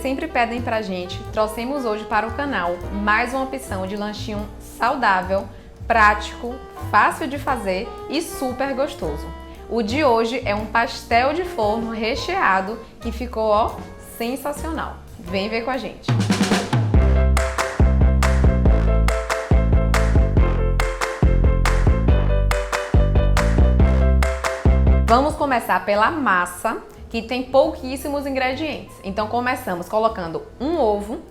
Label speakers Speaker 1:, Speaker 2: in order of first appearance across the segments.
Speaker 1: sempre pedem pra gente, trouxemos hoje para o canal mais uma opção de lanchinho saudável, prático, fácil de fazer e super gostoso. O de hoje é um pastel de forno recheado que ficou, ó, sensacional. Vem ver com a gente. Vamos começar pela massa, que tem pouquíssimos ingredientes. Então começamos colocando um ovo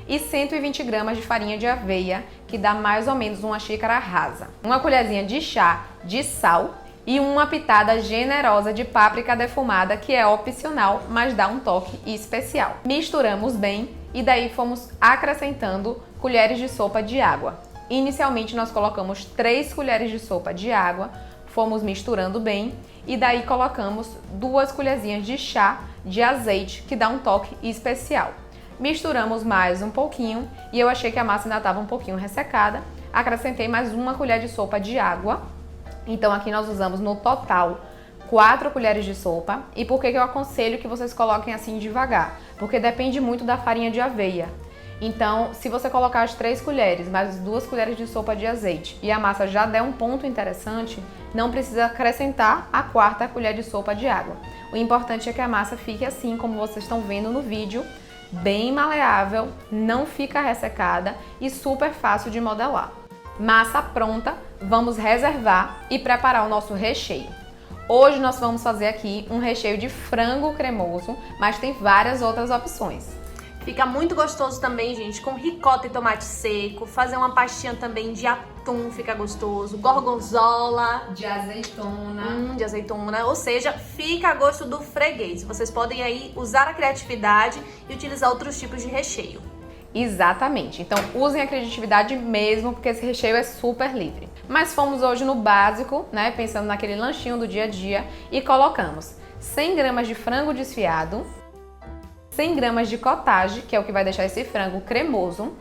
Speaker 1: e 120 gramas de farinha de aveia, que dá mais ou menos uma xícara rasa. Uma colherzinha de chá de sal e uma pitada generosa de páprica defumada, que é opcional, mas dá um toque especial. Misturamos bem e daí fomos acrescentando colheres de sopa de água. Inicialmente nós colocamos 3 colheres de sopa de água, fomos misturando bem e daí colocamos 2 colherzinhas de chá de azeite, que dá um toque especial. Misturamos mais um pouquinho e eu achei que a massa ainda estava um pouquinho ressecada. Acrescentei mais 1 colher de sopa de água. Então aqui nós usamos no total 4 colheres de sopa. E por que eu aconselho que vocês coloquem assim devagar? Porque depende muito da farinha de aveia. Então, se você colocar as 3 colheres, mais 2 colheres de sopa de azeite e a massa já der um ponto interessante, não precisa acrescentar a 4ª colher de sopa de água. O importante é que a massa fique assim, como vocês estão vendo no vídeo, bem maleável, não fica ressecada e super fácil de modelar. Massa pronta, vamos reservar e preparar o nosso recheio. Hoje nós vamos fazer aqui um recheio de frango cremoso, mas tem várias outras opções.
Speaker 2: Fica muito gostoso também, gente, com ricota e tomate seco. Fazer uma pastinha também de atum fica gostoso. Gorgonzola.
Speaker 1: De azeitona.
Speaker 2: De azeitona. Ou seja, fica a gosto do freguês. Vocês podem aí usar a criatividade e utilizar outros tipos de recheio.
Speaker 1: Exatamente. Então usem a criatividade mesmo, porque esse recheio é super livre. Mas fomos hoje no básico, né? Pensando naquele lanchinho do dia a dia e colocamos 100 gramas de frango desfiado, 100 gramas de cottage, que é o que vai deixar esse frango cremoso.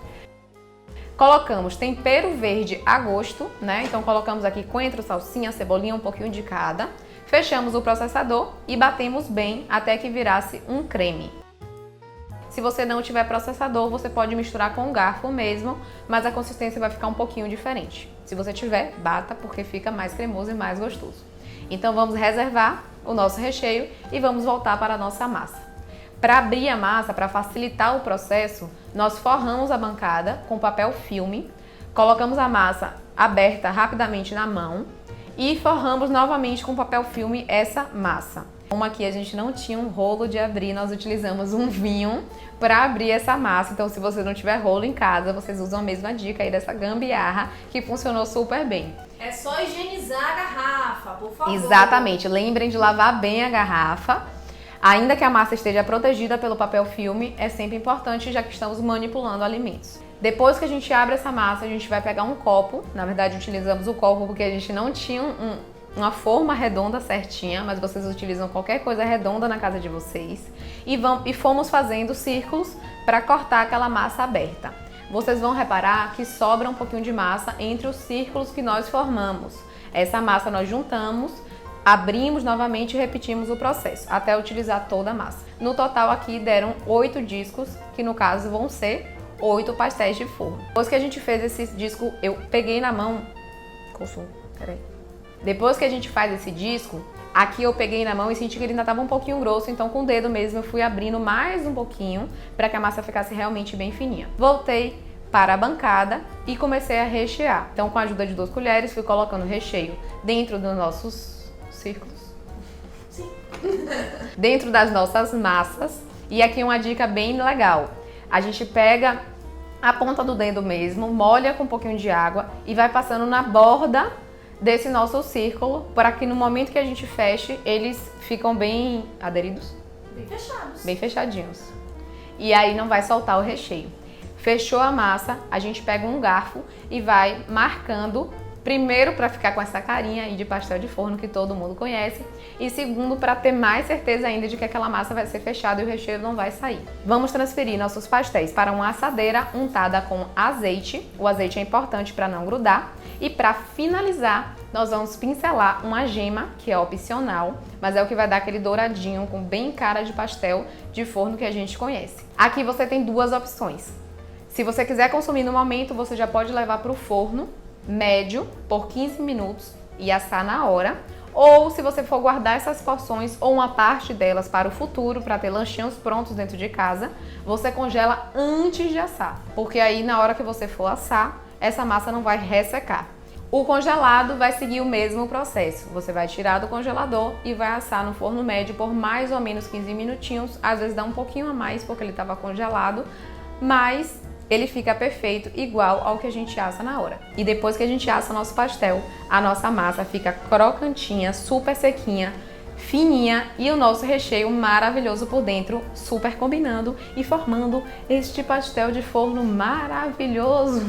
Speaker 1: Colocamos tempero verde a gosto, né? Então colocamos aqui coentro, salsinha, cebolinha, um pouquinho de cada. Fechamos o processador e batemos bem até que virasse um creme. Se você não tiver processador, você pode misturar com um garfo mesmo, mas a consistência vai ficar um pouquinho diferente. Se você tiver, bata, porque fica mais cremoso e mais gostoso. Então vamos reservar o nosso recheio e vamos voltar para a nossa massa. Para abrir a massa, para facilitar o processo, nós forramos a bancada com papel filme, colocamos a massa aberta rapidamente na mão e forramos novamente com papel filme essa massa. Como aqui a gente não tinha um rolo de abrir, nós utilizamos um vinho para abrir essa massa. Então, se você não tiver rolo em casa, vocês usam a mesma dica aí dessa gambiarra que funcionou super bem.
Speaker 2: É só higienizar a garrafa, por favor.
Speaker 1: Exatamente, lembrem de lavar bem a garrafa. Ainda que a massa esteja protegida pelo papel filme, é sempre importante, já que estamos manipulando alimentos. Depois que a gente abre essa massa, a gente vai pegar um copo. Na verdade, utilizamos o copo porque a gente não tinha uma forma redonda certinha, mas vocês utilizam qualquer coisa redonda na casa de vocês. E fomos fazendo círculos para cortar aquela massa aberta. Vocês vão reparar que sobra um pouquinho de massa entre os círculos que nós formamos. Essa massa nós juntamos, abrimos novamente e repetimos o processo, até utilizar toda a massa. No total aqui deram 8 discos, que no caso vão ser 8 pastéis de forno. Depois que a gente fez esse disco, eu peguei na mão... Depois que a gente faz esse disco, aqui eu peguei na mão e senti que ele ainda estava um pouquinho grosso, então com o dedo mesmo eu fui abrindo mais um pouquinho para que a massa ficasse realmente bem fininha. Voltei para a bancada e comecei a rechear. Então com a ajuda de 2 colheres fui colocando o recheio dentro dos nossos círculos.
Speaker 2: Sim.
Speaker 1: Dentro das nossas massas. E aqui uma dica bem legal. A gente pega a ponta do dedo mesmo, molha com um pouquinho de água e vai passando na borda desse nosso círculo, para que no momento que a gente feche, eles ficam bem aderidos.
Speaker 2: Bem fechados.
Speaker 1: Bem fechadinhos. E aí não vai soltar o recheio. Fechou a massa, a gente pega um garfo e vai marcando Primeiro, para ficar com essa carinha aí de pastel de forno que todo mundo conhece. E segundo, para ter mais certeza ainda de que aquela massa vai ser fechada e o recheio não vai sair. Vamos transferir nossos pastéis para uma assadeira untada com azeite. O azeite é importante para não grudar. E para finalizar, nós vamos pincelar uma gema, que é opcional, mas é o que vai dar aquele douradinho com bem cara de pastel de forno que a gente conhece. Aqui você tem duas opções. Se você quiser consumir no momento, você já pode levar para o forno médio por 15 minutos e assar na hora. Ou se você for guardar essas porções ou uma parte delas para o futuro, para ter lanchinhos prontos dentro de casa, você congela antes de assar, porque aí na hora que você for assar, essa massa não vai ressecar. O congelado vai seguir o mesmo processo. Você vai tirar do congelador e vai assar no forno médio por mais ou menos 15 minutinhos. Às vezes dá um pouquinho a mais porque ele estava congelado, mas ele fica perfeito, igual ao que a gente assa na hora. E depois que a gente assa nosso pastel, a nossa massa fica crocantinha, super sequinha, fininha e o nosso recheio maravilhoso por dentro, super combinando e formando este pastel de forno maravilhoso.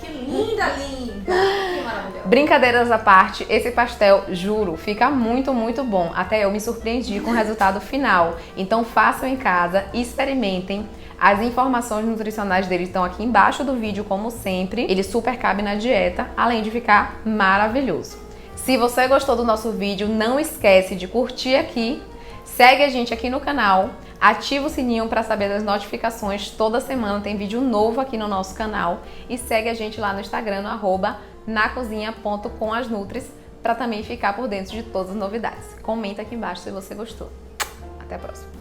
Speaker 2: Que linda, linda! Que maravilhoso!
Speaker 1: Brincadeiras à parte, esse pastel, juro, fica muito, muito bom. Até eu me surpreendi com o resultado final. Então façam em casa, experimentem. As informações nutricionais dele estão aqui embaixo do vídeo, como sempre. Ele super cabe na dieta, além de ficar maravilhoso. Se você gostou do nosso vídeo, não esquece de curtir aqui, segue a gente aqui no canal, ativa o sininho para saber das notificações. Toda semana tem vídeo novo aqui no nosso canal e segue a gente lá no Instagram, no @nacozinha.comasnutris, para também ficar por dentro de todas as novidades. Comenta aqui embaixo se você gostou. Até a próxima!